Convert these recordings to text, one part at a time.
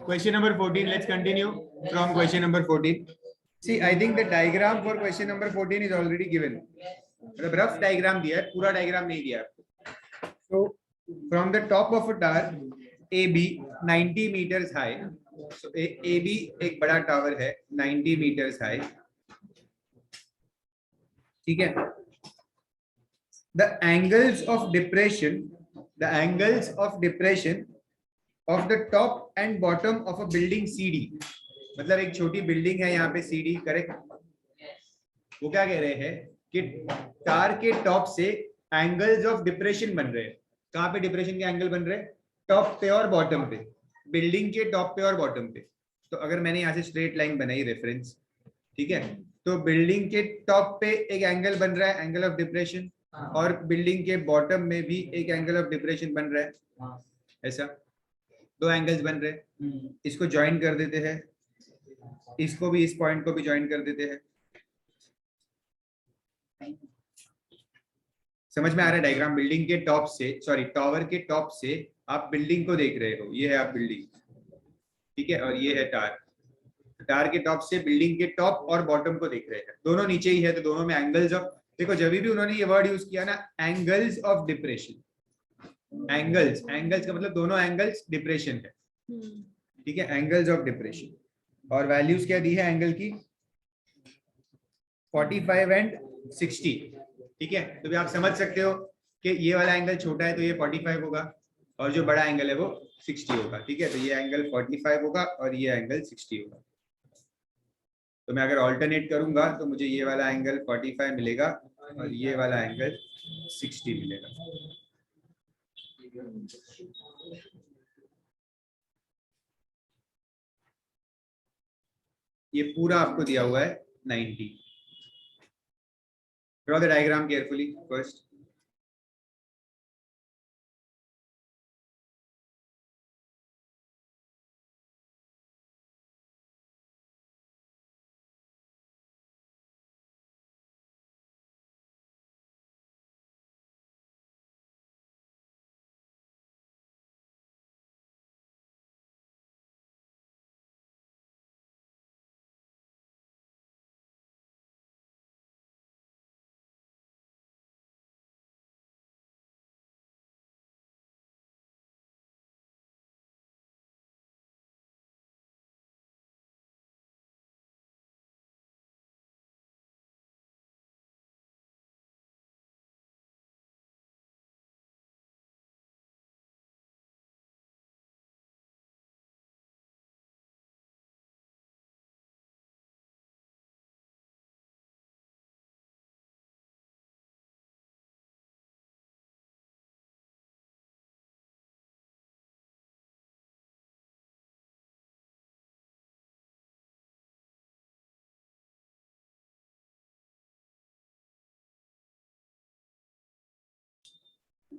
Question number 14. Let's continue from question number 14. See, I think the diagram for question number 14 is already given. The rough diagram दिया है, पूरा diagram नहीं दिया है. So from the top of a tower, AB 90 meters high. So AB एक बड़ा tower है 90 meters high. ठीक है. The angles of depression of the top and bottom of a building CD. मतलब एक छोटी बिल्डिंग है यहाँ पे CD, करेक्ट. वो क्या कह रहे हैं कि टावर के टॉप से एंगल्स ऑफ डिप्रेशन बन रहे हैं. कहाँ पे डिप्रेशन के एंगल बन रहे हैं? टॉप पे और बॉटम पे, बिल्डिंग के टॉप पे और बॉटम पे. तो अगर मैंने यहाँ से स्ट्रेट लाइन बनाई रेफरेंस, ठीक है, तो बिल्डिंग के टॉप पे एक एंगल बन रहा है, एंगल ऑफ डिप्रेशन, और बिल्डिंग के बॉटम में भी एक एंगल ऑफ डिप्रेशन बन रहा है. ऐसा दो एंगल्स बन रहे हैं. इसको ज्वाइन कर देते हैं, इसको भी, इस पॉइंट को भी ज्वाइन कर देते हैं. समझ में आ रहा है डायग्राम? बिल्डिंग के टॉप से, सॉरी टावर के टॉप से आप बिल्डिंग को देख रहे हो, ये है आप बिल्डिंग, ठीक है, और ये है टावर. टावर के टॉप से बिल्डिंग के टॉप और बॉटम को देख रहे हैं, दोनों नीचे ही है, तो दोनों में एंगल्स ऑफ, देखो जब भी उन्होंने ये वर्ड यूज किया ना, angles of depression, angles, angles का मतलब दोनों एंगल्स डिप्रेशन है, ठीक है, एंगल्स ऑफ डिप्रेशन. और वैल्यूज क्या दी है एंगल की? 45 एंड 60, ठीक है. तो भी आप समझ सकते हो कि ये वाला एंगल छोटा है तो ये 45 होगा, और जो बड़ा एंगल है वो 60 होगा, ठीक है. तो ये एंगल 45 होगा और ये एंगल 60 होगा. तो मैं अगर ऑल्टरनेट करूंगा तो मुझे ये वाला एंगल 45 मिलेगा और ये वाला एंगल 60 मिलेगा. ये पूरा आपको दिया हुआ है 90. Draw the diagram carefully first.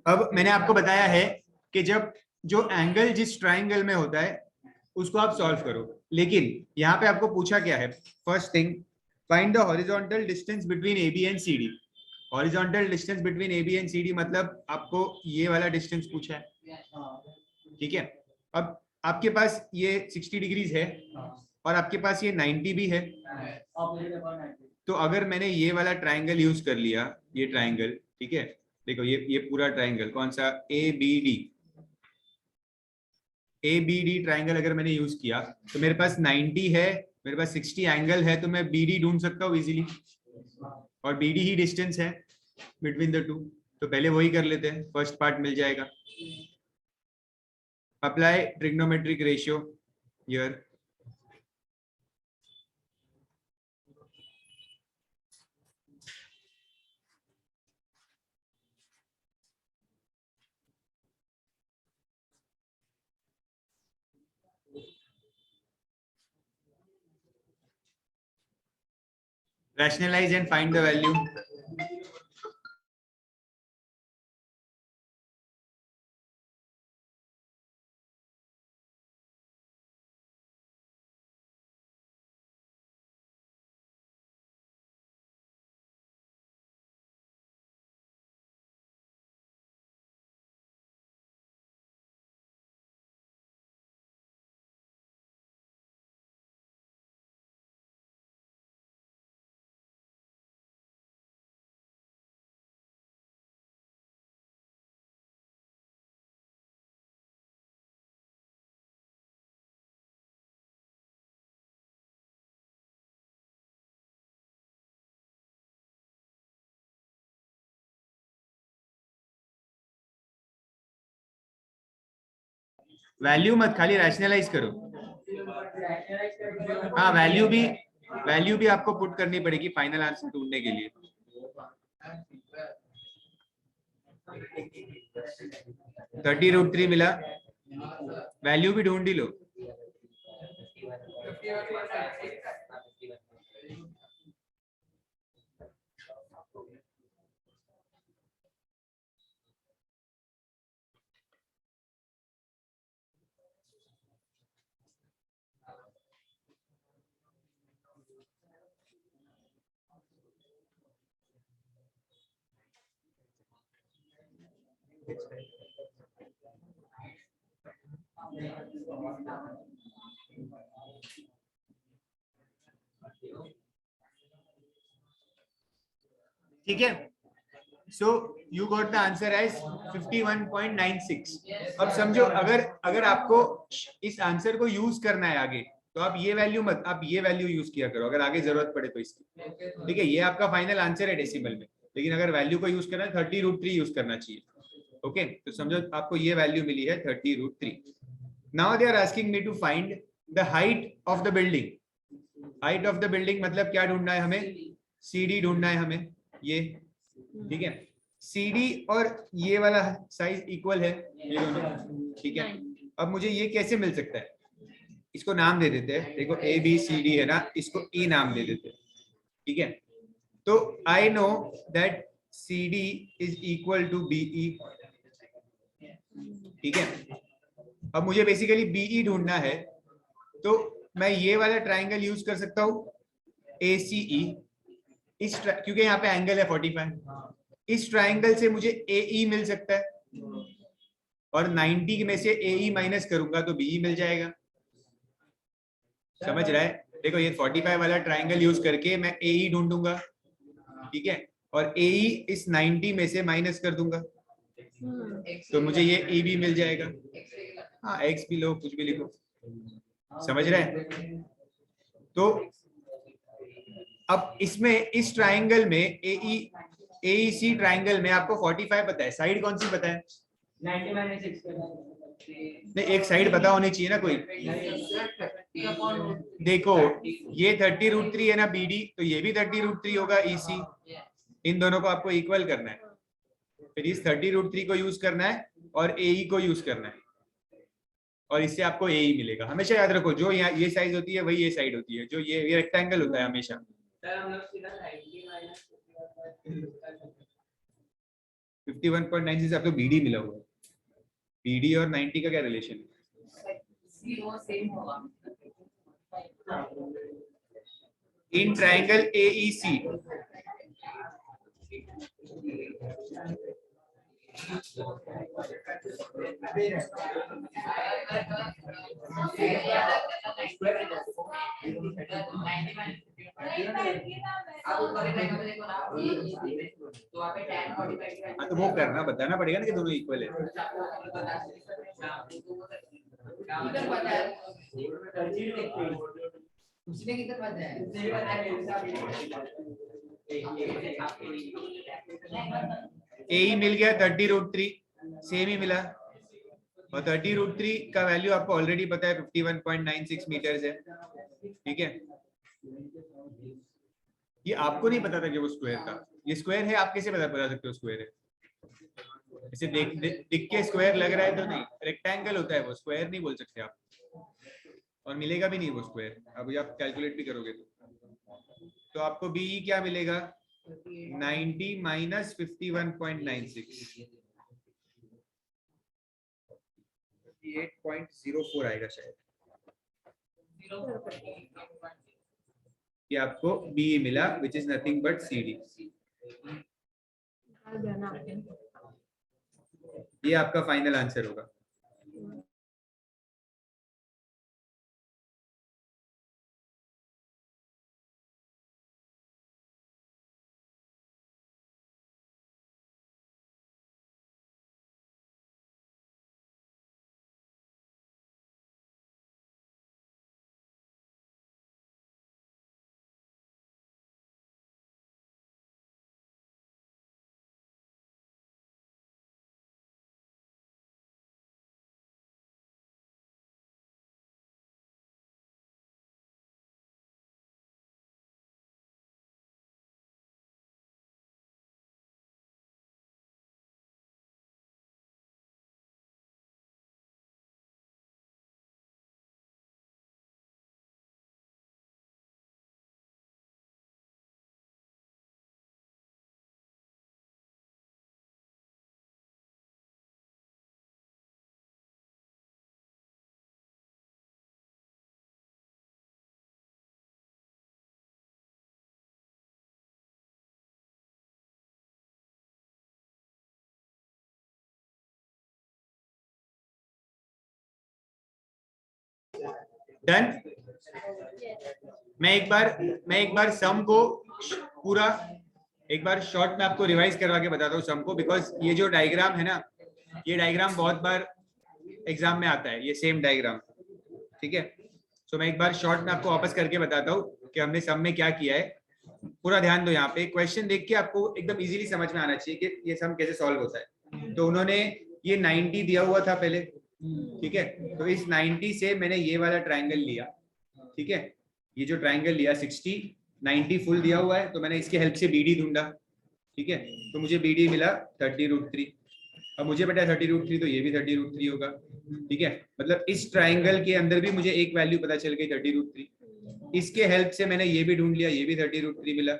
अब मैंने आपको बताया है कि जब जो एंगल जिस ट्राइंगल में होता है उसको आप सॉल्व करो, लेकिन यहाँ पे आपको पूछा क्या है? First thing, find the horizontal distance between AB and CD. Horizontal distance between AB and CD मतलब आपको ये वाला डिस्टेंस पूछा है, ठीक है. अब आपके पास ये 60 डिग्रीज है और आपके पास ये 90 भी है. तो अगर मैंने ये वाला ट्राइंगल यूज कर लिया, ये ट्राइंगल, ठीक है, देखो ये पूरा ट्राइंगल कौन सा? ABD ट्राइंगल अगर मैंने यूज किया तो मेरे पास 90 है, मेरे पास 60 एंगल है, तो मैं BD ढूंढ सकता हूँ इजीली, और BD ही डिस्टेंस है बिटवीन द टू. तो पहले वही कर लेते हैं, फर्स्ट पार्ट मिल जाएगा. Apply trigonometric ratio here. Rationalize and find the value. Value मत, खाली रैशनलाइज करो। हाँ, वैल्यू भी आपको पुट करनी पड़ेगी फाइनल आंसर ढूंढने के लिए। 30√3 मिला, वैल्यू भी ढूंढ ही लो। ठीक है, so you got the answer as 51.96। अब समझो, अगर आपको इस आंसर को यूज करना है आगे, तो आप ये वैल्यू मत, आप ये वैल्यू यूज किया करो अगर आगे जरूरत पड़े तो इसकी। ठीक है, ये आपका फाइनल आंसर है डेसिमल में, लेकिन अगर वैल्यू को यूज करना है 30√3 यूज करना चाहिए। ओके, तो समझो आपको ये वैल्यू मिली है 30√3। Now they are asking me to find the height of the building. Height of the building मतलब क्या ढूंढना है हमें? सीडी ढूंढना है हमें, ये। ठीक है, सीडी और ये वाला साइज इक्वल है, ये दोनों। ठीक है, अब मुझे ये कैसे मिल सकता है? इसको नाम दे देते हैं, देखो ए बी सी डी है ना, इसको ई नाम दे देते हैं। ठीक है, तो I know that C D is equal to BE. ठीक है, अब मुझे बेसिकली बीई ढूंढना है, तो मैं ये वाला ट्राइंगल यूज कर सकता हूँ, ACE। क्योंकि यहाँ पे एंगल है 45, इस ट्राइंगल से मुझे AE मिल सकता है, और 90 में से AE माइनस करूंगा तो BE मिल जाएगा। समझ रहा है? देखो, ये 45 वाला ट्राइंगल यूज करके मैं AE ढूंढूंगा। ठीक है, और AE इस 90 में से माइनस कर दूंगा, तो मुझे ये EB मिल जाएगा। हाँ, X भी लो, कुछ भी लिखो। समझ रहे हैं? तो अब इसमें, इस ट्राइंगल में AEC ट्राइंगल में आपको 45 पता है, साइड कौन सी पता है? 90 नहीं, एक साइड पता होनी चाहिए ना कोई। देखो, ये 30√3 है ना BD, तो ये भी 30√3 होगा EC। इन दोनों को आपको इक्वल करना है, फिर इस 30√3 को यूज करना है और AE को यूज करना है, और इससे आपको AE मिलेगा। हमेशा याद रखो, जो यहाँ ये साइज होती है वही ये साइड होती है, जो ये रेक्टेंगल होता है हमेशा। 51.96 से आपको BD मिला हुआ है। BD और 90 का क्या रिलेशन है? इन ट्राइंगल AEC, तो वो करना बताना पड़ेगा ना कि दोनों इक्वल है। उसने कितना पता है? AE मिल गया 30√3, सेम ही मिला, और 30√3 का वैल्यू आपको ऑलरेडी पता है 51.96 मीटर है। ठीक है, ये आपको नहीं पता था कि वो स्क्वायर था, ये स्क्वायर है, आप कैसे बता सकते हो स्क्वायर है? ऐसे दिख के स्क्वायर लग रहा है तो नहीं, रेक्टेंगल होता है वो, स्क्वायर नहीं बोल सकते आप, और मिलेगा भी नहीं वो स्क्वायर। अब आप कैलकुलेट भी करोगे तो आपको BE क्या मिलेगा? 90 माइनस 51.96, 8.04 आएगा शायद। ये आपको BE मिला, which is nothing but CD। ये आपका फाइनल आंसर होगा। डन। मैं एक बार सम को पूरा एक बार शॉर्ट में आपको रिवाइज करवा के बताता हूँ सम को, बिकॉज ये जो डायग्राम है ना, ये डायग्राम बहुत बार एग्जाम में आता है, ये सेम डायग्राम, ठीक है। सो मैं एक बार शॉर्ट में आपको वापस करके बताता हूँ कि हमने सम में क्या किया है। पूरा ध्यान दो, यहाँ पे क्वेश्चन देख के आपको एकदम इजीली समझ में आना चाहिए कि ये सम कैसे सॉल्व होता है। तो उन्होंने ये 90 दिया हुआ था पहले, ठीक है। तो इस 90 से मैंने ये वाला ट्राइंगल लिया, ठीक है। ये जो ट्राइंगल लिया 60, 90 फुल दिया हुआ है, तो मैंने इसके हेल्प से बीडी ढूंढा, ठीक है। तो मुझे बीडी मिला 30√3। अब मुझे पता है 30√3, तो ये भी 30√3 होगा, ठीक है। मतलब इस ट्राइंगल के अंदर भी मुझे एक वैल्यू पता चल गई 30√3। इसके हेल्प से मैंने ये भी ढूंढ लिया, ये भी 30√3 मिला,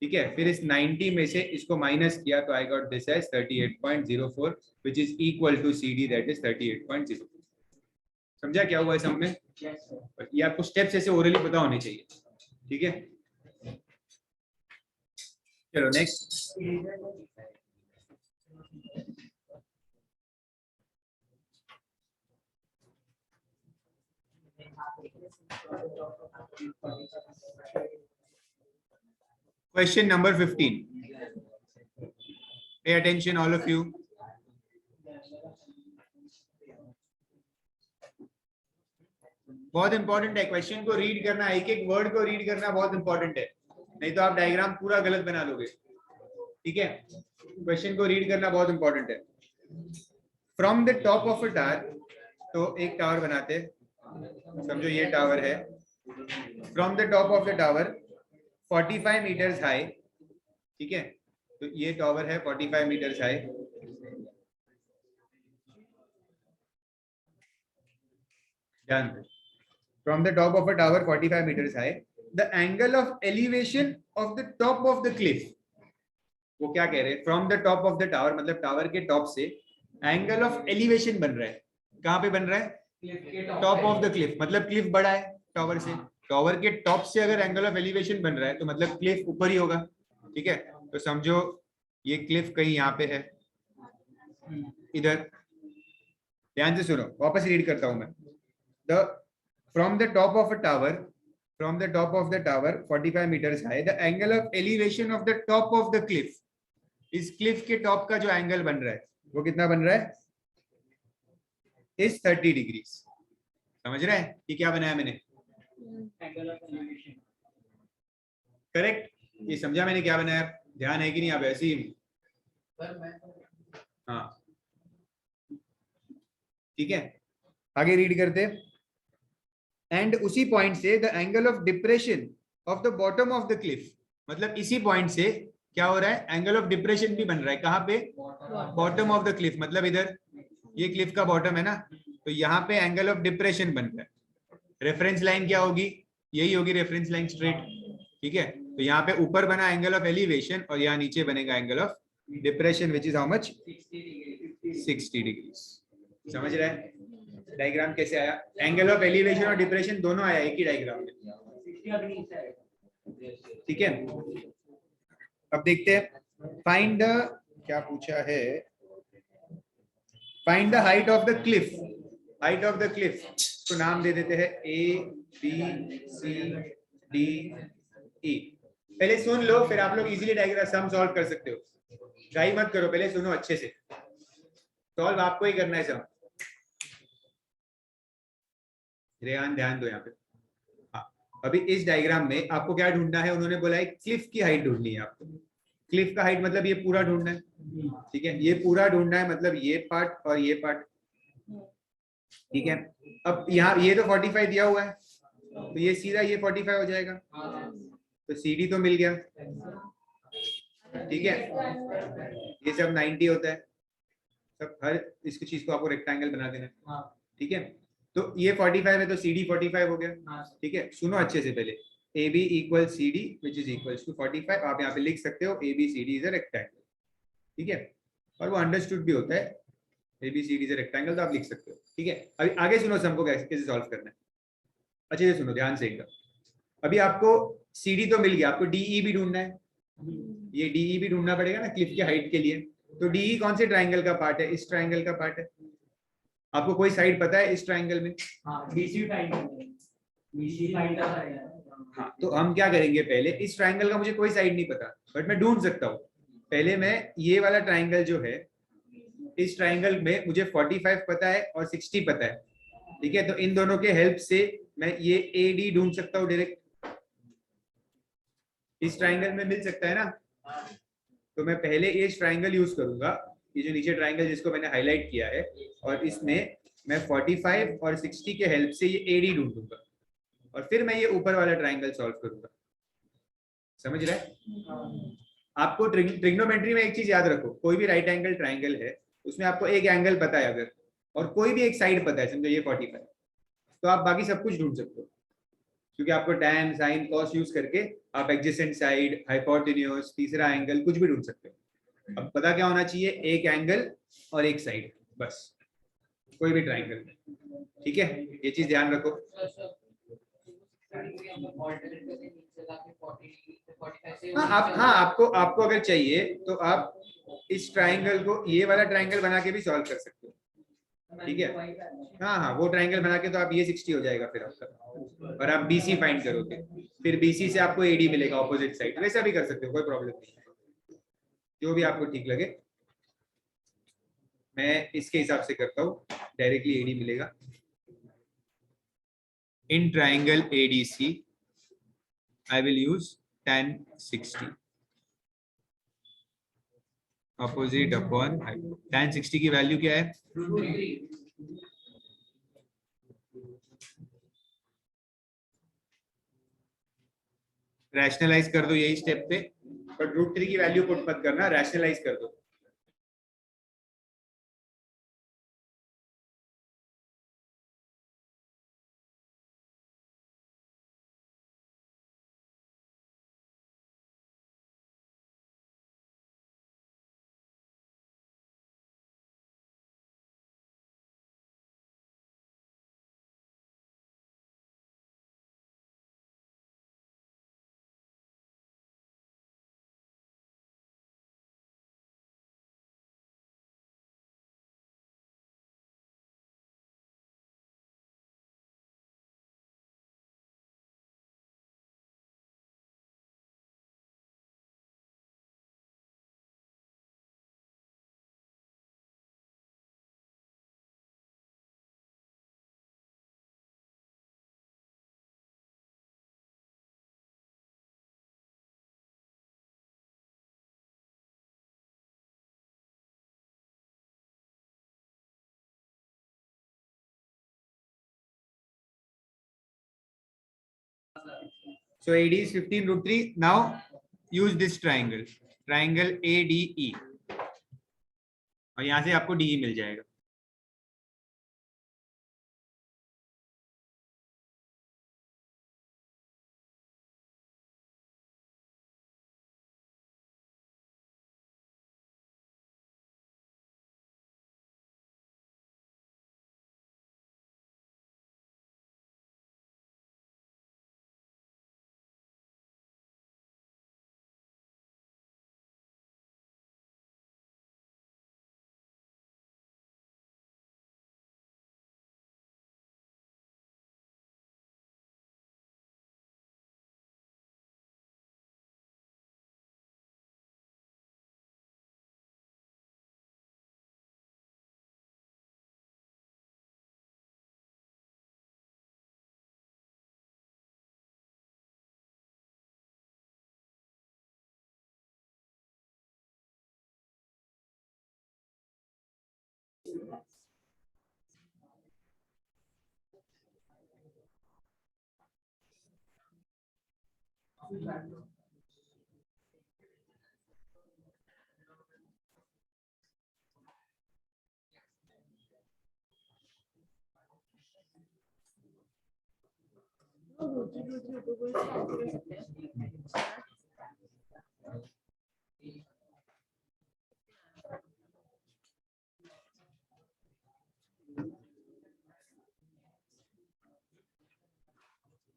ठीक है। फिर इस 90 में से इसको माइनस किया, तो I got this as 38.04 which is equal to CD, that is 38.04। समझा क्या हुआ है सब में? ये आपको स्टेप्स ऐसे ओरली पता होने चाहिए, ठीक है। चलो next. Question number 15. Pay attention, all of you. बहुत इंपॉर्टेंट है, क्वेश्चन को रीड करना, एक एक वर्ड को रीड करना बहुत इंपॉर्टेंट है, नहीं तो आप डायग्राम पूरा गलत बना लोगे, ठीक है। क्वेश्चन को रीड करना बहुत इंपॉर्टेंट है। From the top of a tower, तो एक टावर बनाते, समझो ये टावर है। From the top of the tower 45 metres high, ठीक है। तो ये टावर है 45 मीटर्स हाई। ध्यान दो, from the top of a tower 45 metres high, the angle of elevation of the top of the cliff. वो क्या कह रहे हैं? From the top of the tower मतलब टावर के टॉप से एंगल ऑफ एलिवेशन बन रहा है। कहां पे बन रहा है? टॉप ऑफ द क्लिफ, मतलब क्लिफ बड़ा है टावर से। टावर के टॉप से अगर एंगल ऑफ एलिवेशन बन रहा है तो मतलब क्लिफ ऊपर ही होगा, ठीक है। तो समझो ये क्लिफ कहीं यहाँ पे है, इधर। ध्यान से सुनो, वापस रीड करता हूं मैं। The from the top of a tower, from the top of the tower 45 metres high, the angle of elevation of the top of the cliff. इस क्लिफ के टॉप का जो एंगल बन रहा है वो कितना बन रहा है? इस 30 डिग्री। समझ रहे हैं कि क्या बनाया मैंने? करेक्ट। ये समझा मैंने क्या बनाया? ध्यान है कि नहीं? आप ऐसे ही, हाँ ठीक है। आगे रीड करते। एंड उसी पॉइंट से the angle of depression of the bottom of the cliff, मतलब इसी पॉइंट से क्या हो रहा है? एंगल ऑफ डिप्रेशन भी बन रहा है। कहां पे? बॉटम ऑफ द क्लिफ, मतलब इधर ये क्लिफ का बॉटम है ना, तो यहाँ पे एंगल ऑफ डिप्रेशन बन रहा है। रेफरेंस लाइन क्या होगी? यही होगी रेफरेंस लाइन, स्ट्रेट, ठीक है। तो यहाँ पे ऊपर बना एंगल ऑफ एलिवेशन और यहाँ नीचे बनेगा angle of depression which is how much? 60 degree. समझ रहे हैं डायग्राम कैसे आया? एंगल ऑफ एलिवेशन और डिप्रेशन दोनों आया एक ही डायग्राम में, ठीक है। अब देखते हैं, फाइंड द, क्या पूछा है? Find the height of the Cliff. Height of the Cliff तो नाम दे देते हैं ABCDE। पहले सुन लो, फिर आप लोग इजीली डायग्राम सम सॉल्व कर सकते हो। ट्राई मत करो, पहले सुनो अच्छे से, सॉल्व आपको ही करना है सम। रेहान ध्यान दो यहाँ पे। हाँ, अभी इस डायग्राम में आपको क्या ढूंढना है? उन्होंने बोला है क्लिफ की हाइट ढूंढनी है आपको। क्लिफ का हाइट मतलब ये पूरा ढूंढना है, ठीक है। ये पूरा ढूंढना है, मतलब ये पार्ट और ये पार्ट, ठीक है। अब यहाँ ये तो 45 दिया हुआ है, तो ये सीधा ये 45 हो जाएगा, तो CD तो मिल गया, ठीक है। ये सब 90 होता है, सब हर इसकी चीज को आपको रेक्टेंगल बना देना, ठीक है। तो ये 45 है तो CD 45 हो गया, ठीक है। सुनो अच्छे से पहले, AB equals CD which is equals to 45। आप यहाँ पे लिख सकते हो ABCD is a rectangle, ठीक है। और वो अंडरस्टूड भी होता है, ABCD is a rectangle, तो आप लिख सकते हो, ठीक है। अभी आगे सुनो हमको कैसे सॉल्व करना है, अच्छे से सुनो ध्यान से एकदम। अभी आपको CD तो मिल गया, आपको DE भी ढूंढना है। ये DE भी ढूंढना पड़ेगा ना क्लिफ की हाइट के लिए। तो DE कौन से ट्राइंगल का पार्ट है? इस ट्राइंगल का पार्ट है, आपको कोई साइड पता है इस ट्राइंगल में? बीसी फाइंड हाँ, तो हम क्या करेंगे, पहले इस ट्राइंगल का मुझे कोई साइड नहीं पता, बट मैं ढूंढ सकता हूँ। पहले मैं ये वाला ट्राइंगल जो है, इस ट्राइंगल में मुझे 45 पता है और 60 पता है, ठीक है। तो इन दोनों के हेल्प से मैं ये AD ढूंढ सकता हूँ डायरेक्ट, इस ट्राइंगल में मिल सकता है ना। तो मैं पहले ये ट्राइंगल यूज करूंगा, ये जो नीचे ट्राइंगल जिसको मैंने हाईलाइट किया है, और इसमें मैं 45 और 60 के हेल्प से ये AD ढूंढूंगा, और फिर मैं ये ऊपर वाला ट्राइंगल सॉल्व करूंगा। समझ रहे हैं? आपको ट्रिग्नोमेट्री में एक चीज याद रखो, कोई भी राइट एंगल ट्राइंगल है, उसमें आपको एक एंगल पता है अगर, और कोई भी एक साइड पता है, समझो ये 45, तो आप बाकी सब कुछ ढूंढ सकते हो, क्योंकि आपको tan, sin, cos यूज करके आप एडजेसेंट साइड, हाइपोटेन्यूज, तीसरा एंगल कुछ भी ढूंढ सकते हो। अब पता क्या होना चाहिए, एक एंगल और एक साइड, बस, कोई भी ट्राइंगल, ठीक है। ये चीज ध्यान रखो। हाँ, आपको अगर चाहिए तो आप इस ट्राइंगल को, ये वाला ट्राइंगल बना के भी सॉल्व कर सकते हो, ठीक है। हाँ, वो ट्राइंगल बना के तो आप ये 60 हो जाएगा फिर आपका, और आप BC फाइंड करोगे, फिर BC से आपको AD मिलेगा ऑपोजिट साइड, वैसा भी कर सकते हो, कोई प्रॉब्लम नहीं है, जो भी आपको ठीक लगे। मैं इसके हिसाब से करता हूँ, डायरेक्टली AD मिलेगा। In triangle ADC I will use tan 60 opposite upon tan 60 की वैल्यू क्या है? रैशनलाइज कर दो यही स्टेप पे, बट √3 की वैल्यू पुट मत करना, रैशनलाइज कर दो। So AD is 15 √3. Now use this triangle, triangle ADE, और यहाँ से आपको DE मिल जाएगा।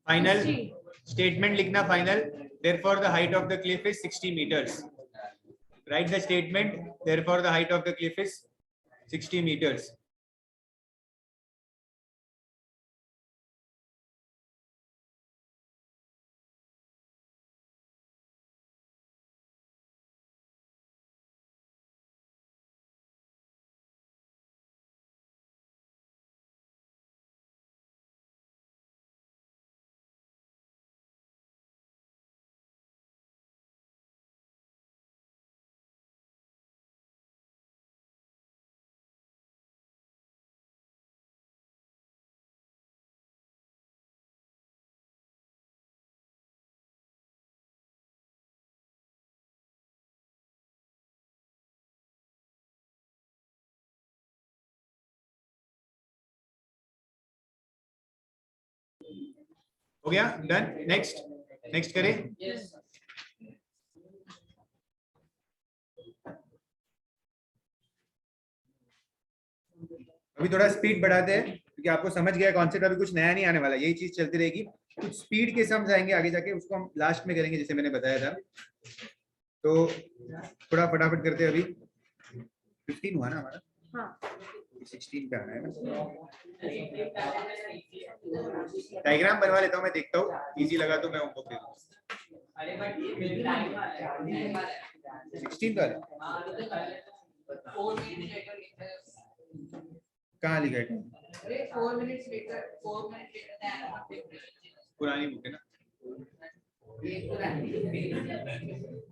फाइनल स्टेटमेंट लिखना, final, therefore the height of the cliff is 60 meters. Write the statement, therefore the height of the cliff is 60 meters. हो गया, done. Next, next करें। अभी थोड़ा स्पीड बढ़ाते हैं क्योंकि आपको समझ गया कॉन्सेप्ट, अभी कुछ नया नहीं आने वाला, यही चीज चलती रहेगी। कुछ स्पीड के सम्स आएंगे आगे जाके, उसको हम लास्ट में करेंगे जैसे मैंने बताया था। तो थोड़ा फटाफट करते हैं। अभी 15 हुआ ना हमारा? हाँ, 16 पे आना है ना। डायग्राम बनवा लेता हूँ मैं, देखता हूँ इजी लगा तो मैं उनको दे दूँ। 16 वाले कहाँ लिखा है? पुरानी बुक है ना।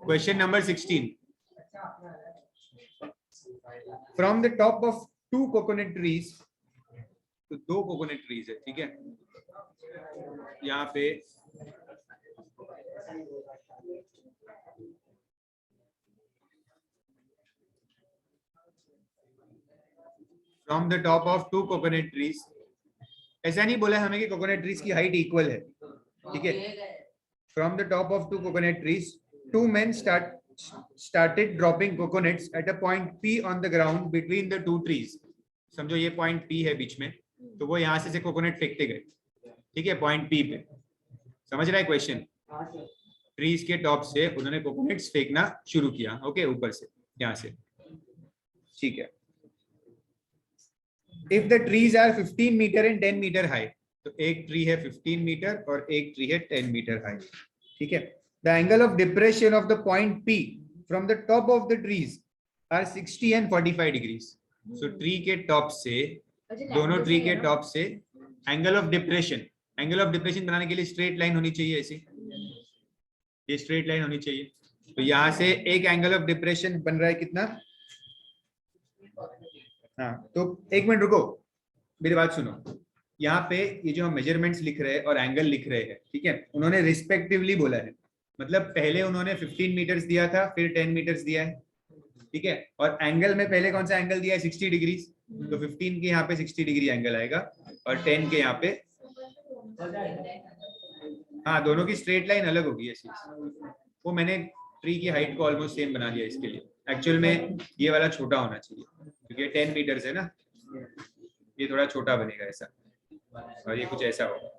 Question number 16। From the top of 2 coconut trees, तो 2 कोकोनट ट्रीज है, ठीक है। यहाँ पे from the top of 2 coconut trees, ऐसा नहीं बोला हमें कि कोकोनट ट्रीज की हाइट इक्वल है, ठीक है। From the top of 2 coconut trees 2 men started dropping coconuts at a point P on the ground between the 2 trees। समझो ये पॉइंट P है बीच में, तो वो यहाँ से कोकोनट फेंकते गए, ठीक है, पॉइंट P पे। समझ रहा है क्वेश्चन? ट्रीज के टॉप से उन्होंने कोकोनट्स फेंकना शुरू किया, ओके, ऊपर से, यहाँ से, ठीक है। If the trees are 15 metre and 10 metre high, तो एक ट्री है 15 मीटर और एक ट्री है 10 मीटर हाई, ठीक है। The angle of depression of the point P from the top of the trees are 60 and 45 degrees. So tree के top से, दोनों ट्री के टॉप से angle of depression, angle of depression बनाने के लिए स्ट्रेट लाइन होनी चाहिए ऐसी, ये स्ट्रेट लाइन होनी चाहिए। तो यहां से एक एंगल ऑफ डिप्रेशन बन रहा है कितना? हाँ, तो एक मिनट रुको, मेरी बात सुनो। यहाँ पे ये जो हम मेजरमेंट्स लिख रहे हैं और एंगल लिख रहे हैं, ठीक है, उन्होंने रिस्पेक्टिवली बोला है। मतलब पहले उन्होंने 15 मीटर्स दिया था, फिर 10 मीटर्स दिया है, ठीक है। और एंगल में पहले कौन सा एंगल दिया है? 60 डिग्री। तो 15 के यहाँ पे 60 डिग्री एंगल आएगा और 10 के यहाँ पे, हाँ, दोनों की स्ट्रेट लाइन अलग होगी ऐसी। वो मैंने ट्री की हाइट को ऑलमोस्ट सेम बना दिया इसके लिए। एक्चुअल में ये वाला छोटा होना चाहिए क्योंकि 10 मीटर्स है ना, ये थोड़ा छोटा बनेगा ऐसा, और ये कुछ ऐसा होगा।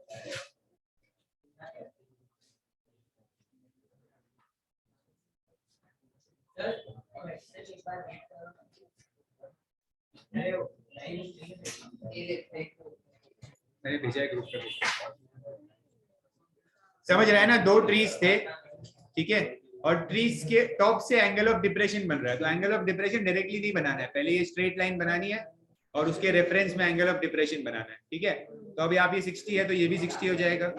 मैंने भेजा है ग्रुप पे, समझ रहा है ना? 2 ट्रीज थे, ठीक है, और ट्रीज के टॉप से एंगल ऑफ डिप्रेशन बन रहा है। तो एंगल ऑफ डिप्रेशन डायरेक्टली नहीं बनाना है, पहले ये स्ट्रेट लाइन बनानी है और उसके रेफरेंस में एंगल ऑफ डिप्रेशन बनाना है, ठीक है। तो अभी आप ये 60 है तो ये भी 60 हो जाएगा,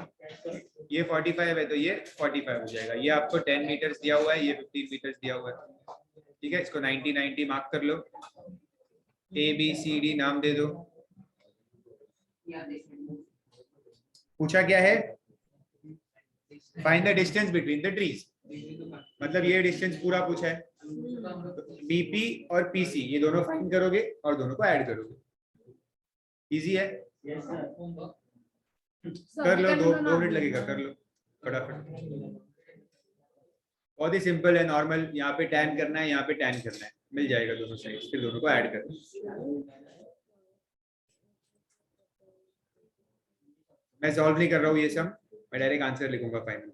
ये 45 है तो ये 45 हो जाएगा। ये आपको 10 मीटर्स दिया हुआ है, ये 15 मीटर्स दिया हुआ है, ठीक है। इसको 90-90 मार्क कर लो, ABCD नाम दे दो। पूछा क्या है? Find the distance between the trees, मतलब ये डिस्टेंस पूरा पूछा है। BP और PC ये दोनों फाइंड करोगे और दोनों को ऐड करोगे। इजी है, कर लो, 2 मिनट लगेगा, कर लो फटाफट। बहुत ही सिंपल है, नॉर्मल। यहाँ पे टैन करना है, यहाँ पे टैन करना है, मिल जाएगा दोनों साइड, फिर दोनों को ऐड करना। मैं सॉल्व नहीं कर रहा हूँ ये सब, मैं डायरेक्ट आंसर लिखूंगा फाइनल।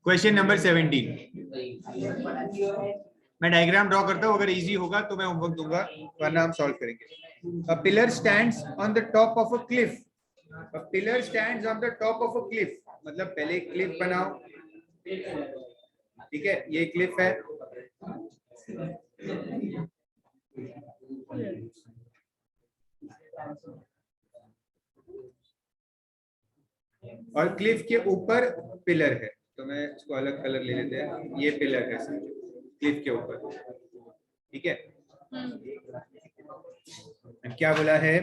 क्वेश्चन नंबर 17, मैं डायग्राम ड्रॉ करता हूँ, अगर इजी होगा तो मैं होमवर्क दूंगा, वरना हम सॉल्व करेंगे। A pillar stands on the top of a cliff. A pillar stands on the top of a cliff, मतलब पहले क्लिफ बनाओ, ठीक है, ये क्लिफ है, और क्लिफ के ऊपर पिलर है, तो मैं इसको अलग कलर ले लेते हैं, ये पिलर है क्लिफ के ऊपर, ठीक है। क्या बोला है,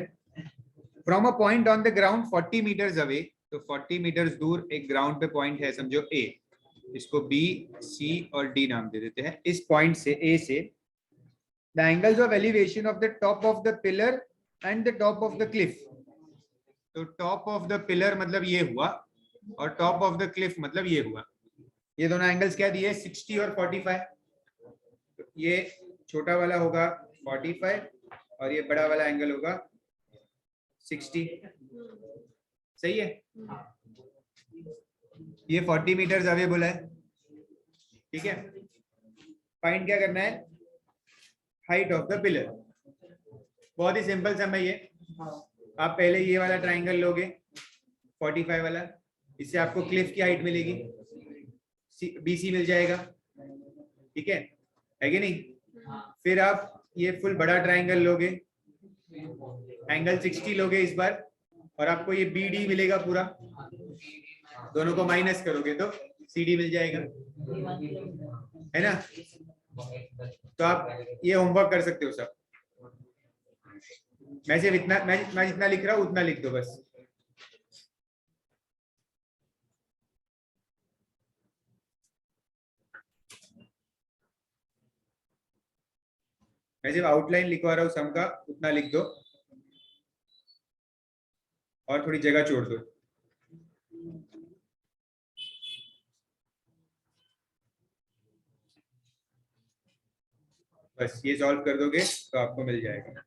from a point on the ground 40 metres away, तो 40 मीटर्स दूर एक ग्राउंड पे पॉइंट है, समझो ए, इसको बी, सी और डी नाम दे देते हैं। इस पॉइंट से, ए से, the angles of elevation of the top of the pillar and the top of the Cliff, तो टॉप ऑफ द पिलर मतलब ये हुआ, और टॉप ऑफ द क्लिफ मतलब ये हुआ। ये दोनों एंगल्स क्या दिए, 60 और 45। ये छोटा वाला होगा 45 और ये बड़ा वाला एंगल होगा 60, सही है। ये 40 मीटर्स अवे बोला है, ठीक है। फाइंड क्या करना है, हाइट ऑफ द पिलर। बहुत ही सिंपल सा है ये, आप पहले ये वाला ट्राइंगल लोगे 45 वाला, इससे आपको क्लिफ की हाइट मिलेगी, BC मिल जाएगा, ठीक है कि नहीं। फिर आप ये फुल बड़ा ट्राइंगल लोगे, एंगल 60 लोगे इस बार, और आपको ये BD मिलेगा पूरा, दोनों को माइनस करोगे तो CD मिल जाएगा, है ना। तो आप ये होमवर्क कर सकते हो सब, मैं सिर्फ इतना, मैं जितना लिख रहा हूँ उतना लिख दो बस। मैं सिर्फ आउटलाइन लिखवा रहा हूँ सम का, उतना लिख दो और थोड़ी जगह छोड़ दो। बस ये सॉल्व कर दोगे तो आपको मिल जाएगा।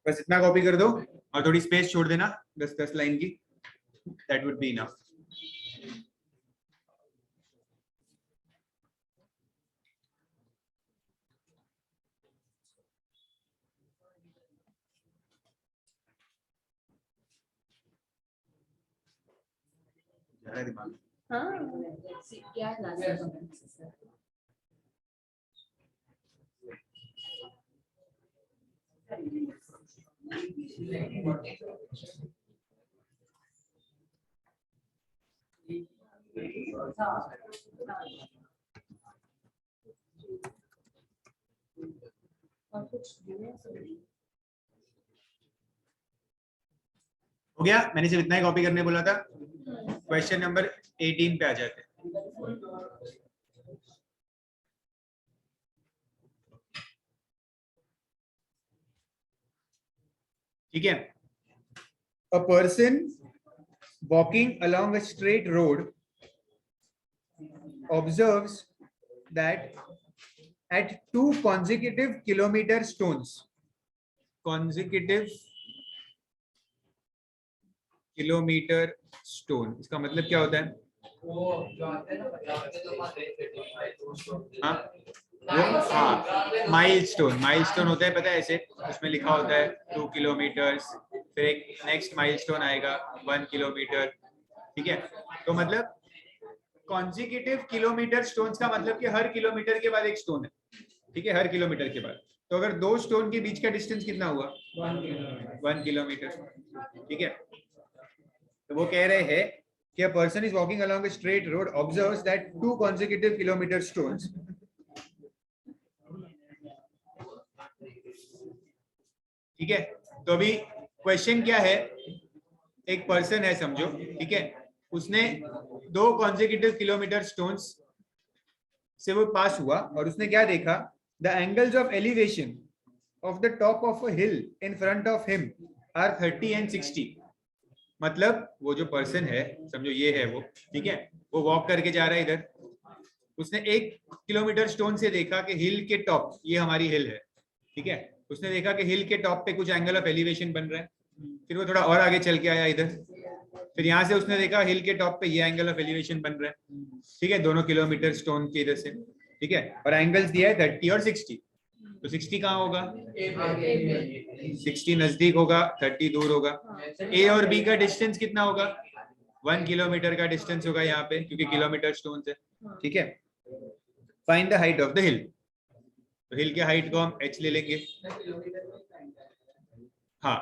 बस इतना कॉपी कर दो और थोड़ी स्पेस छोड़ देना 10-10 लाइन की, दैट वुड बी इनफ। हो गया, मैंने सिर्फ इतना ही कॉपी करने बोला था। क्वेश्चन नंबर 18 पे आ जाते हैं। ठीक है, a person walking along a straight road observes that at 2 consecutive kilometer stones, consecutive kilometre stone, इसका मतलब क्या होता है, हाँ माइलस्टोन, माइलस्टोन होता है पता है ऐसे, उसमें लिखा होता है 2 किलोमीटर्स, फिर एक नेक्स्ट माइलस्टोन आएगा 1 किलोमीटर, ठीक है। तो मतलब कॉन्जिक्यूटिव किलोमीटर स्टोन्स का मतलब कि हर किलोमीटर के बाद एक स्टोन है, ठीक है, हर किलोमीटर के बाद। तो अगर दो स्टोन के बीच का डिस्टेंस कितना हुआ, 1 किलोमीटर, ठीक है। तो वो कह रहे हैं कि a person is walking along a straight road observes that 2 consecutive kilometer stones, ठीक है। तो अभी क्वेश्चन क्या है, एक पर्सन है समझो, ठीक है, उसने 2 consecutive किलोमीटर स्टोन्स से वो पास हुआ और उसने क्या देखा, the angles of elevation of the top of a hill in front of him are 30 and 60। मतलब वो जो पर्सन है समझो ये है वो, ठीक है, वो वॉक करके जा रहा है इधर, उसने 1 किलोमीटर स्टोन से देखा कि हिल के टॉप, ये हमारी हिल है, ठीक है, उसने देखा कि हिल के टॉप पे कुछ एंगल ऑफ एलिवेशन बन रहा है, फिर वो थोड़ा और आगे चल के आया इधर, फिर यहाँ से उसने देखा हिल के टॉप पे ये एंगल ऑफ एलिवेशन बन रहा है, ठीक है, 2 किलोमीटर स्टोन के इधर से, ठीक है, और एंगल्स दिया है 30 और 60, तो 60 कहाँ होगा, 60 नजदीक होगा, 30 दूर होगा। ए और बी का डिस्टेंस कितना होगा, 1 किलोमीटर का डिस्टेंस होगा यहाँ पे, क्योंकि किलोमीटर स्टोन है, ठीक है। Find the height of the हिल, तो हिल के हाइट को हम h ले लेंगे, हाँ,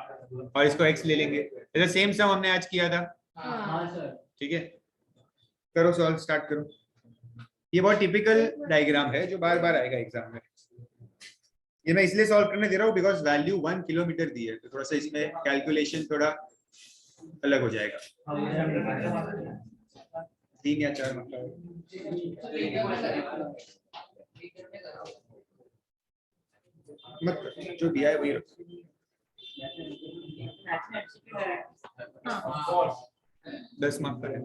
और इसको x ले लेंगे, जैसे सेम सम हमने आज किया था, ठीक है। करो सॉल्व, स्टार्ट करो। ये बहुत टिपिकल डायग्राम है जो बार बार आएगा एग्जाम में। ये मैं इसलिए सॉल्व करने दे रहा हूँ बिकॉज वैल्यू 1 किलोमीटर दी है, तो थोड़ा सा इसमें कैलकुलेशन थोड़ा अलग हो जाएगा। 3 या 4 मतलब मत, जो दिया है वही रखो। 10 मार्क का है।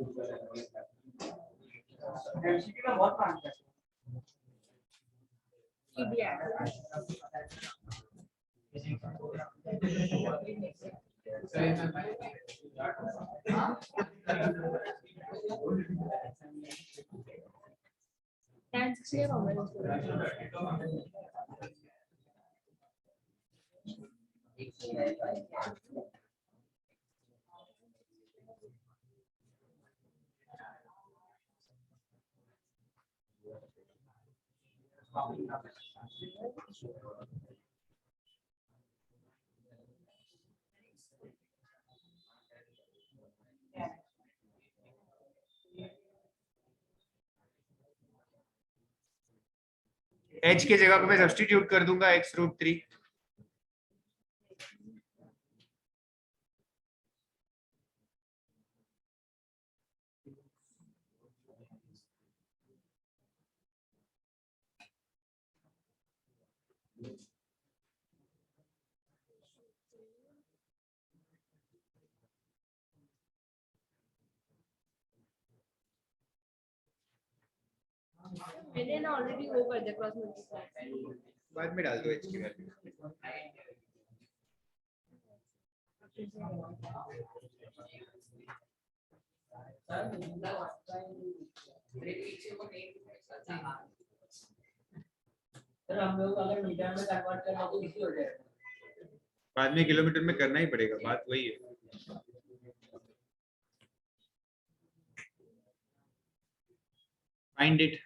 h की जगह पे मैं सब्स्टिट्यूट कर दूंगा x√3, मैंने ना ऑलरेडी वो कर दिया क्रॉस मल्टीप्लाई। बाद में डाल दो h की वैल्यू। सर हम लोग अगर मीटर में कन्वर्ट करना तो इजी हो जाएगा। बाद में किलोमीटर में करना ही पड़ेगा, बात वही है। Find it.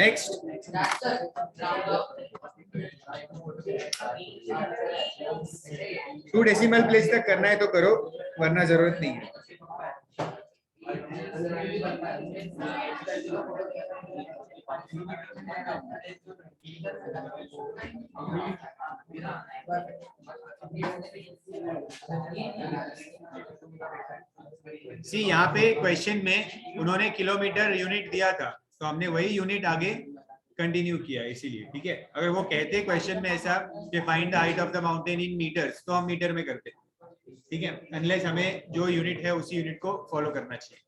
Next, two decimal place तक करना है तो करो, वरना जरूरत नहीं है। सी यहाँ पे क्वेश्चन में उन्होंने किलोमीटर यूनिट दिया था, तो हमने वही यूनिट आगे कंटिन्यू किया, इसीलिए। ठीक है, अगर वो कहते क्वेश्चन में ऐसा कि find the height of the mountain in metres, तो हम मीटर में करते। ठीक है, अनलेस हमें जो यूनिट है उसी यूनिट को फॉलो करना चाहिए।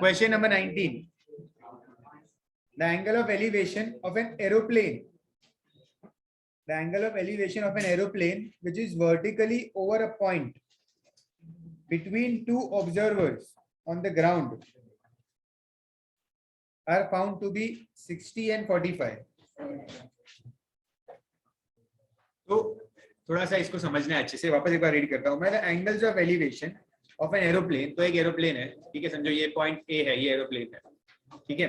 Question number 19. The angle of elevation of an aeroplane. The angle of elevation of an aeroplane which is vertically over a point between two observers on the ground are found to be 60 and 45. तो थोड़ा सा इसको समझना है अच्छे से, वापस एक बार रीड करता हूं मैं। The angles of elevation of an aeroplane, तो एक एरोप्लेन है, ठीक है, समझो ये पॉइंट ए है, ये एरोप्लेन है, ठीक है,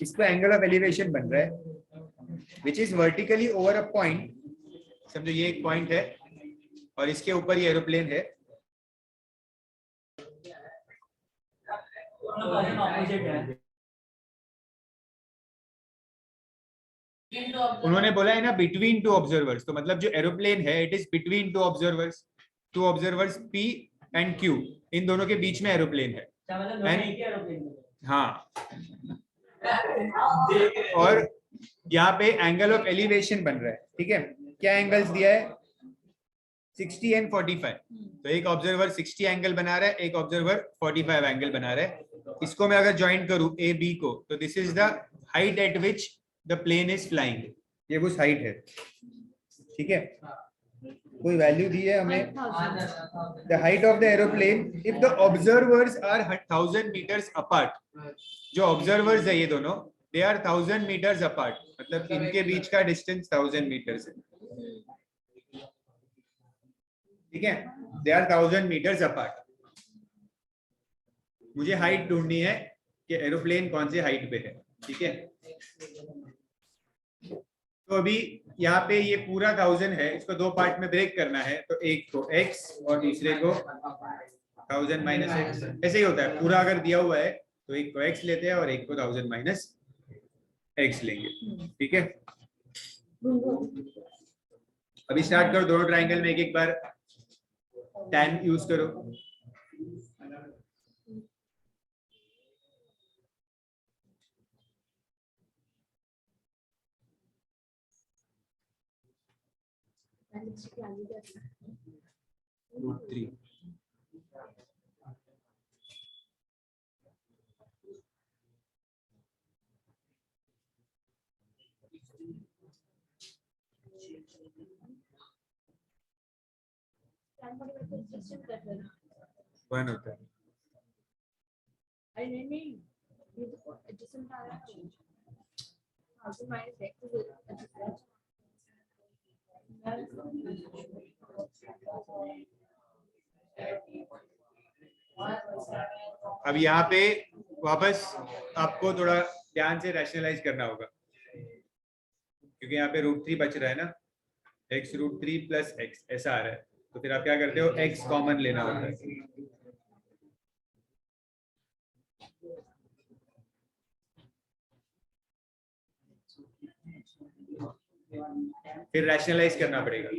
इसको एंगल ऑफ एलिवेशन बन रहा है which is vertically over a point, समझो ये एक पॉइंट है और इसके ऊपर ये एरोप्लेन है। उन्होंने बोला है ना बिटवीन टू ऑब्जर्वर्स, तो मतलब जो एरोप्लेन है it is between two observers P and Q, इन दोनों के बीच में एरोप्लेन है। हाँ, और यहाँ पे एंगल ऑफ एलिवेशन बन रहा है, ठीक है, क्या एंगल्स दिया है 60 एंड 45, तो एक ऑब्जर्वर 60 एंगल बना रहा है, एक ऑब्जर्वर 45 एंगल बना रहा है। इसको मैं अगर ज्वाइन करूं ए बी को, तो this is the height at which the plane is flying, ये वो हाइट है, ठीक है, कोई वैल्यू दी है हमें, the height of the aeroplane if the observers are 1000 metres apart, जो ऑब्जर्वर्स है ये दोनों दे आर 1000 मीटर्स अपार्ट, मतलब इनके बीच का डिस्टेंस 1000 मीटर्स है, ठीक है, दे आर 1000 मीटर्स अपार्ट। मुझे हाइट ढूंढनी है कि एरोप्लेन कौन सी हाइट पे है, ठीक है, तो अभी यहाँ पे ये पूरा 1000 है, इसको दो पार्ट में ब्रेक करना है, तो एक को x और दूसरे को 1000 माइनस एक्स, ऐसे ही होता है, पूरा अगर दिया हुआ है तो एक को x लेते हैं और एक को 1000 माइनस एक्स लेंगे, ठीक है। अभी स्टार्ट करो, दोनों ट्राइंगल में एक एक बार tan यूज करो। √3 1 होता है। नहीं, ये तो एडजस्टमेंट आ रहा है, माइनस एक्स अब यहाँ पे वापस आपको थोड़ा ध्यान से रैशनलाइज करना होगा, क्योंकि यहाँ पे √3 बच रहा है ना, x √3 प्लस x ऐसा आ रहा है, तो फिर आप क्या करते हो, x कॉमन लेना होता है, फिर रैशनलाइज करना पड़ेगा।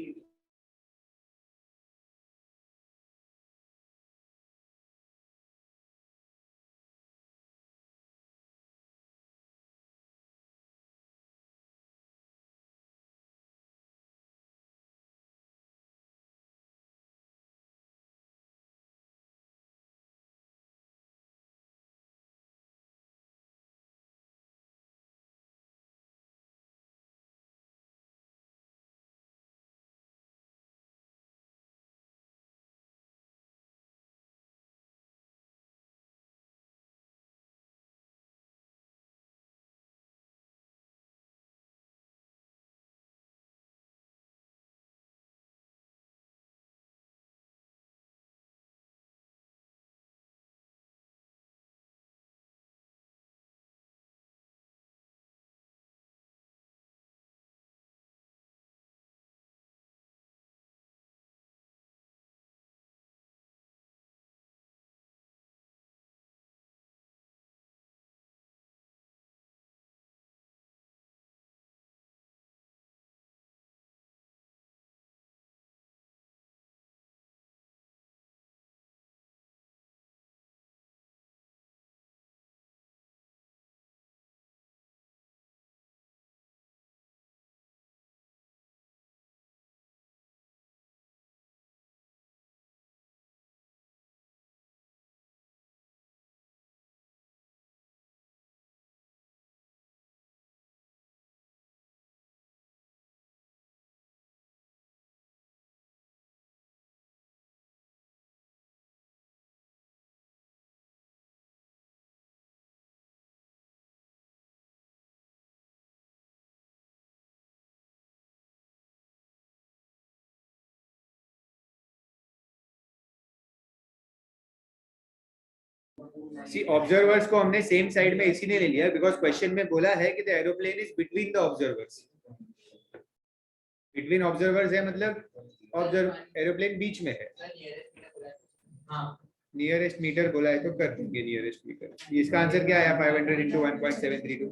सी ऑब्जर्वर्स को हमने सेम साइड में इसीलिए ले लिया बिकॉज क्वेश्चन में बोला है कि the aeroplane is between the observers. Between observers है मतलब ऑब्जर्व एरोप्लेन बीच में है। नियरेस्ट मीटर बोला है तो कर देंगे नियरेस्ट मीटर। इसका आंसर क्या आया 500 into 1.732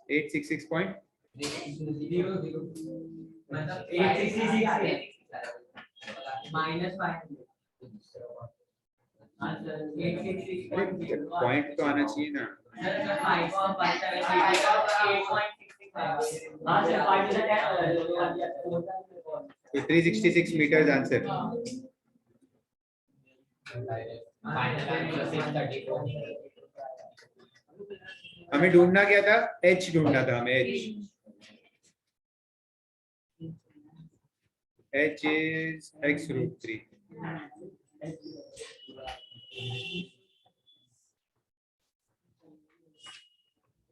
866 पॉइंट तो आना चाहिए ना। तो 366 मीटर्स आंसर। हमें ढूंढना क्या था? h ढूंढना था हमें। h is x√3।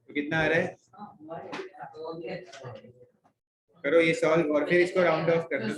तो कितना आ रहा है? करो ये सॉल्व और फिर इसको राउंड ऑफ करना।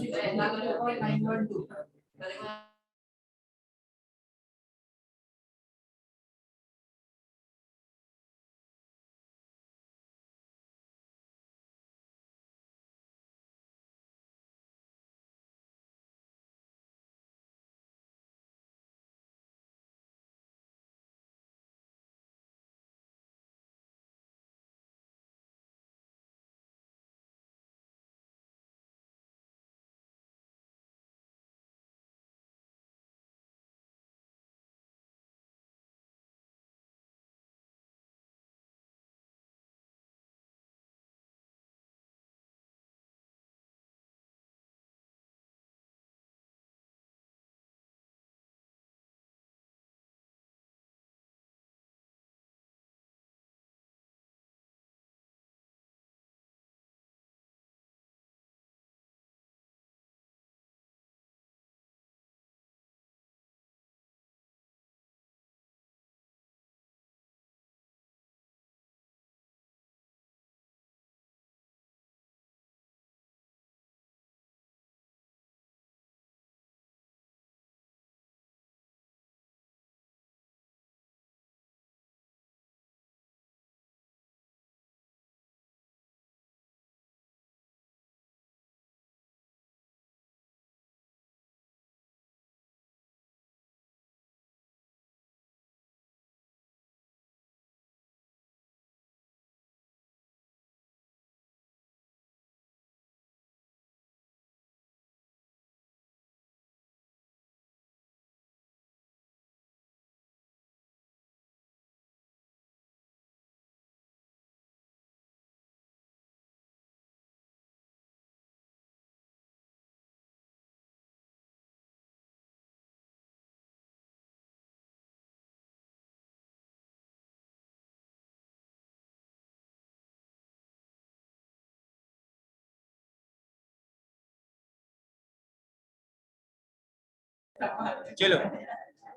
चलो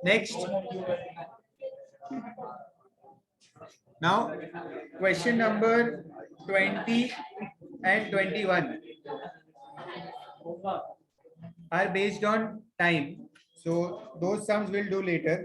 next. Now question number 20 and 21 are based on time, so those sums we'll do later.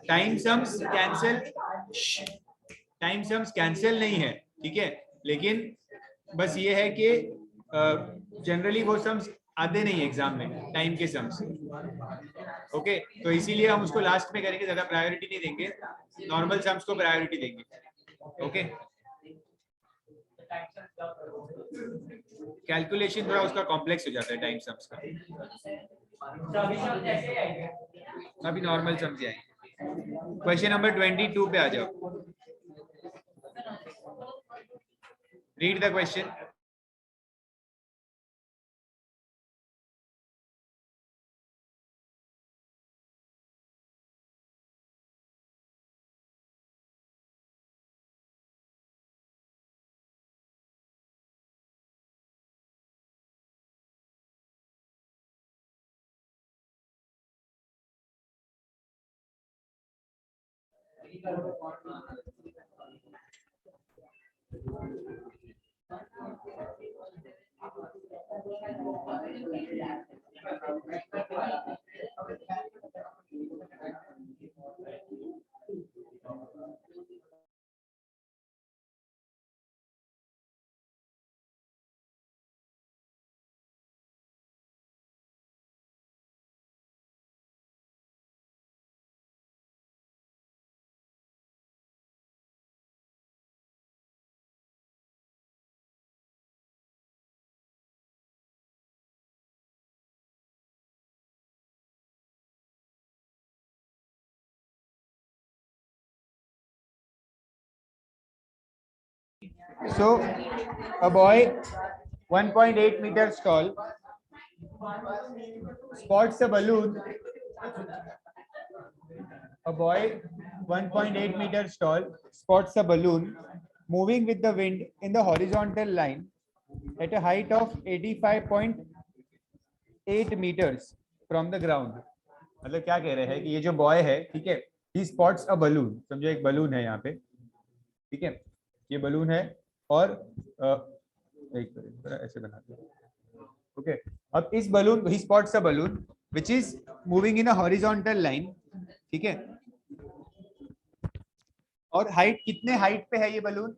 Time sums cancel नहीं है, ठीक है, लेकिन बस ये है कि जनरली वो सम्स आते नहीं एग्जाम में, टाइम के सम्स। ओके, तो इसीलिए हम उसको लास्ट में करेंगे, ज्यादा प्रायोरिटी नहीं देंगे, नॉर्मल सम्स को प्रायोरिटी देंगे। ओके, कैलकुलेशन थोड़ा उसका कॉम्प्लेक्स हो जाता है टाइम सम्स का। अभी नॉर्मल सम्स आएंगे। क्वेश्चन नंबर 22 पे आ जाओ। Read the question. So a boy 1.8 meters tall spots a balloon. A boy 1.8 meters tall spots a balloon moving with the wind in the horizontal line at a height of 85.8 meters from the ground. मतलब क्या कह रहे हैं कि ये जो boy है, ठीक है, he spots a balloon. समझो एक बलून है यहाँ पे, ठीक है, ये बलून है और एक ऐसे बनाते हैं, ओके। अब इस balloon, he spots a balloon which is moving in a horizontal line, ठीक है, और हाइट, कितने हाइट पे है ये बलून?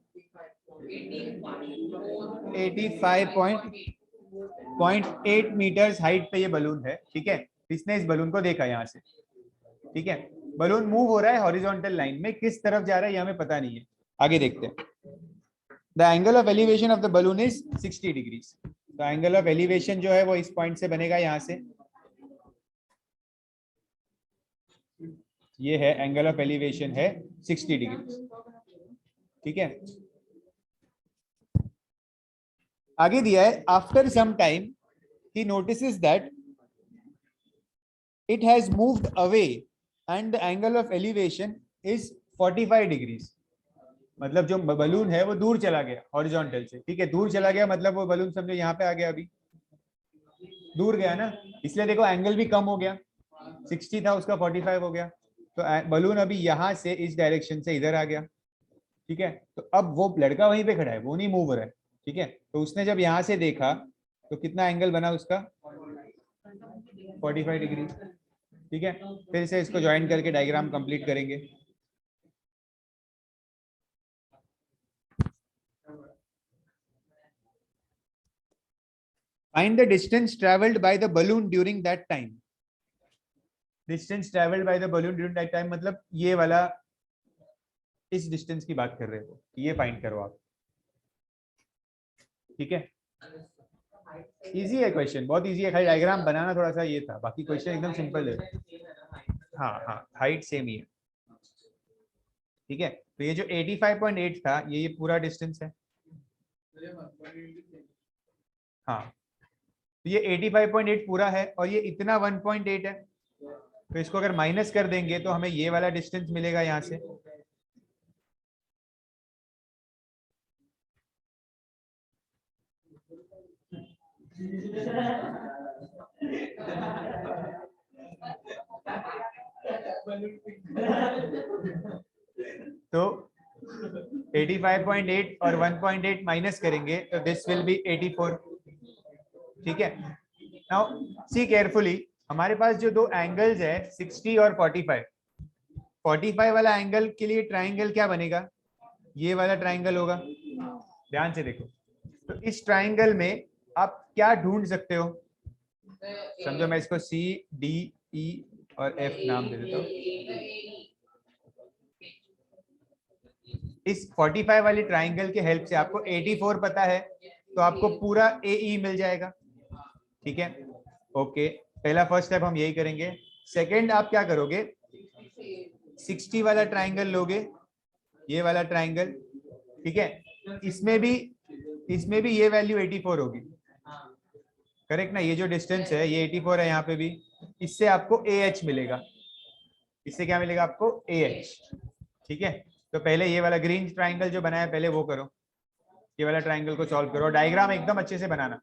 85.8 मीटर्स हाइट पे ये बलून है, ठीक है। इसने इस बलून को देखा यहाँ से, ठीक है। बलून मूव हो रहा है हॉरिजॉन्टल लाइन में, किस तरफ जा रहा है ये हमें पता नहीं है, आगे देखते हैं। The angle of elevation of the balloon is 60 degrees. तो एंगल ऑफ एलिवेशन जो है वो इस पॉइंट से बनेगा, यहाँ से ये है एंगल ऑफ एलिवेशन है 60 डिग्री, ठीक है। आगे दिया है after some time he notices that it has moved away and the angle of elevation is 45 degrees. मतलब जो बलून है वो दूर चला गया हॉरिजॉन्टल से, ठीक है, दूर चला गया, मतलब वो बलून समझो यहाँ पे आ गया, अभी दूर गया ना, इसलिए देखो एंगल भी कम हो गया, 60 था उसका 45 हो गया। तो बलून अभी यहाँ से इस डायरेक्शन से इधर आ गया, ठीक है। तो अब वो लड़का वहीं पे खड़ा है, वो नहीं मूव हो रहा है, ठीक है। तो उसने जब यहाँ से देखा तो कितना एंगल बना उसका? 45 डिग्री, ठीक है। फिर से इसको ज्वाइन करके डायग्राम कंप्लीट करेंगे। Find the distance traveled by the balloon during that time. Distance traveled by the balloon during that time मतलब ये वाला, इस डिस्टेंस की बात कर रहे हो, ये फाइंड करो आप, ठीक है। इजी है क्वेश्चन, बहुत इजी है, खाली डायग्राम बनाना थोड़ा सा ये था, बाकी क्वेश्चन एकदम सिंपल है। हाँ हाँ, हाइट सेम ही है, ठीक है। तो ये जो 85.8 था, ये पूरा डिस्टेंस है, हाँ। तो ये 85.8 पूरा है और ये इतना 1.8 है, तो इसको अगर माइनस कर देंगे तो हमें ये वाला डिस्टेंस मिलेगा यहाँ से, तो 85.8 और 1.8 माइनस करेंगे तो दिस विल बी 84, ठीक है। नाउ सी केयरफुली, हमारे पास जो दो एंगल्स है 60 और 45 वाला एंगल के लिए ट्राइंगल क्या बनेगा? ये वाला ट्राइंगल होगा, ध्यान से देखो। तो इस ट्राइंगल में आप क्या ढूंढ सकते हो? समझो मैं इसको सी डी ई और एफ नाम दे देता हूँ। इस 45 वाली ट्राइंगल के हेल्प से आपको 84 पता है, तो आपको पूरा AE मिल जाएगा, ठीक है। ओके, पहला फर्स्ट स्टेप हम यही करेंगे। सेकंड आप क्या करोगे, 60 वाला ट्राइंगल लोगे, ये वाला ट्राइंगल, ठीक है। इसमें भी ये वैल्यू 84 होगी, करेक्ट ना। ये जो डिस्टेंस है ये 84 है, यहाँ पे भी, इससे आपको AH मिलेगा। इससे क्या मिलेगा आपको? AH, ठीक है। तो पहले ये वाला ग्रीन ट्राइंगल जो बनाया पहले वो करो, ये वाला ट्राइंगल को सॉल्व करो, डायग्राम एकदम अच्छे से बनाना,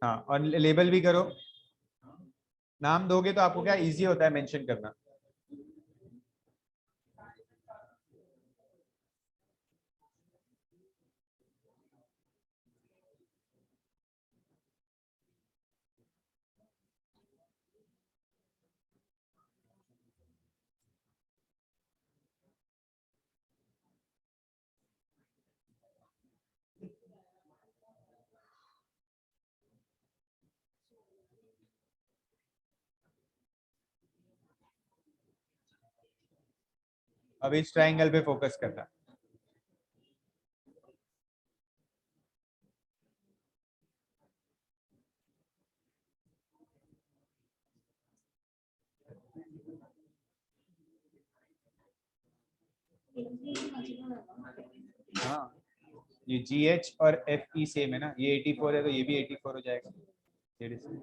हाँ, और लेबल भी करो। नाम दोगे तो आपको क्या इजी होता है मेंशन करना। अब इस ट्राइंगल पे फोकस करना। हाँ, ये GH और FE सेम है ना, ये 84 है तो ये भी 84 हो जाएगा, ये distance.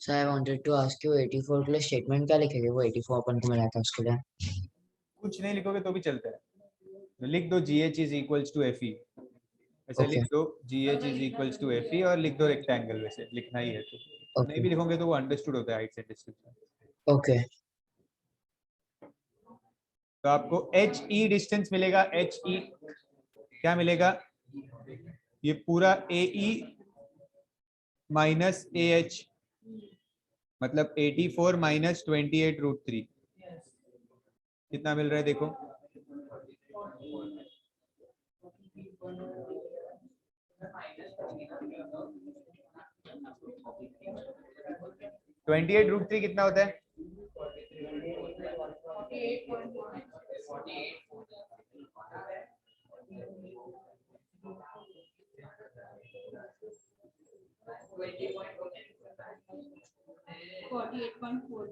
So I wanted to ask you 84 के लिए स्टेटमेंट क्या लिखेंगे? वो 84 अपन को मिला था उसके लिए। कुछ नहीं लिखोगे तो भी चलता है, तो लिख दो GH is equals to FE, ऐसा Okay. लिख दो GH is equals to FE और लिख दो रेक्टेंगल, वैसे लिखना ही है तो नहीं भी लिखोगे तो वो अंडरस्टूड होता है हाइट एंड डिस्टेंस में। Okay. तो आपको HE डिस्टेंस मिलेगा, HE क्या मिलेगा, ये पूरा AE माइनस AH, मतलब 84 माइनस 28√3, कितना मिल रहा है देखो, 28√3 कितना होता है, 48.49.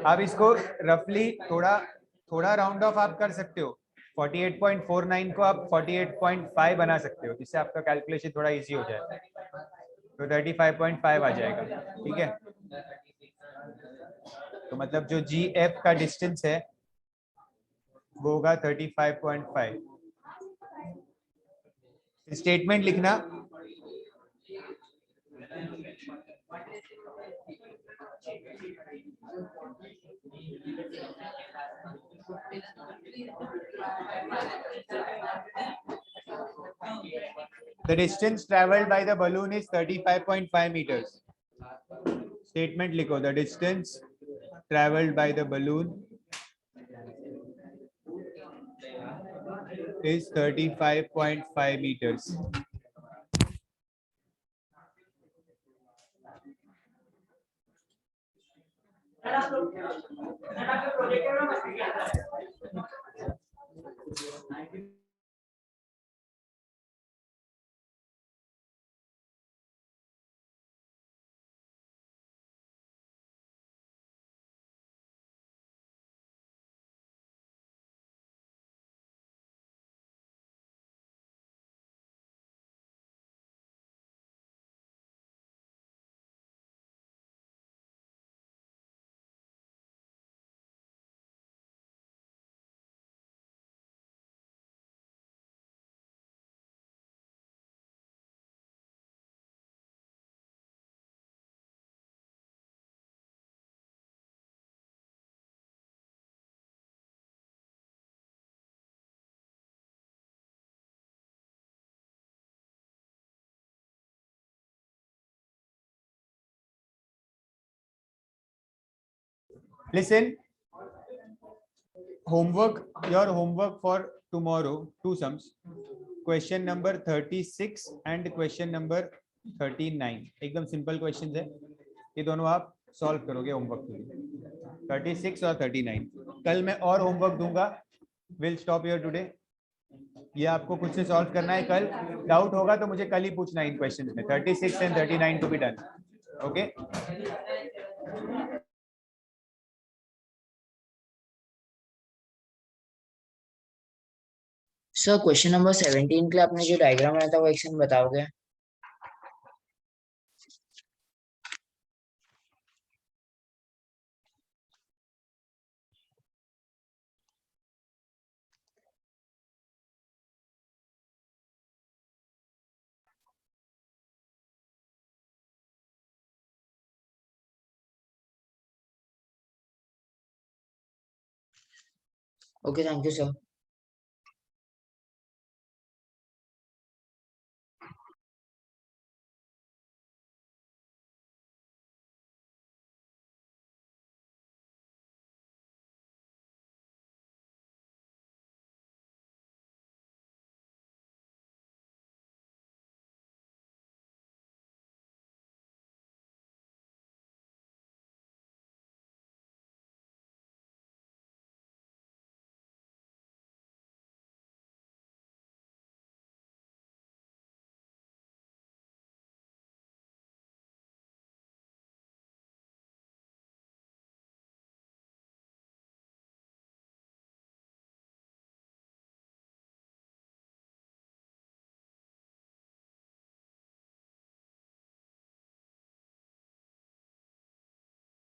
आप इसको रफली थोड़ा थोड़ा राउंड ऑफ आप कर सकते हो, 48.49 को आप 48.5 बना सकते हो, जिससे आपका कैलकुलेशन थोड़ा इजी हो जाए, तो 35.5 आ जाएगा, ठीक है। तो मतलब जो GF का डिस्टेंस है वो होगा 35.5। स्टेटमेंट लिखना, the distance traveled by the balloon is 35.5 meters. Statement लिखो, the distance traveled by the balloon is 35.5 meters. Listen, your homework for tomorrow, two sums, question number 36 and question number 39. एकदम simple questions है, ये दोनों आप solve करोगे homework के लिए, 36 और 39. कल मैं और होमवर्क दूंगा. Will stop here today. ये आपको खुद से सॉल्व करना है. कल डाउट होगा तो मुझे कल ही पूछना है इन क्वेश्चंस में. 36 and 39 to be done. Okay. Sir question number 17 के लिए आपने जो डायग्राम बनाया था वो एक सेकंड बताओगे? Okay, thank you sir.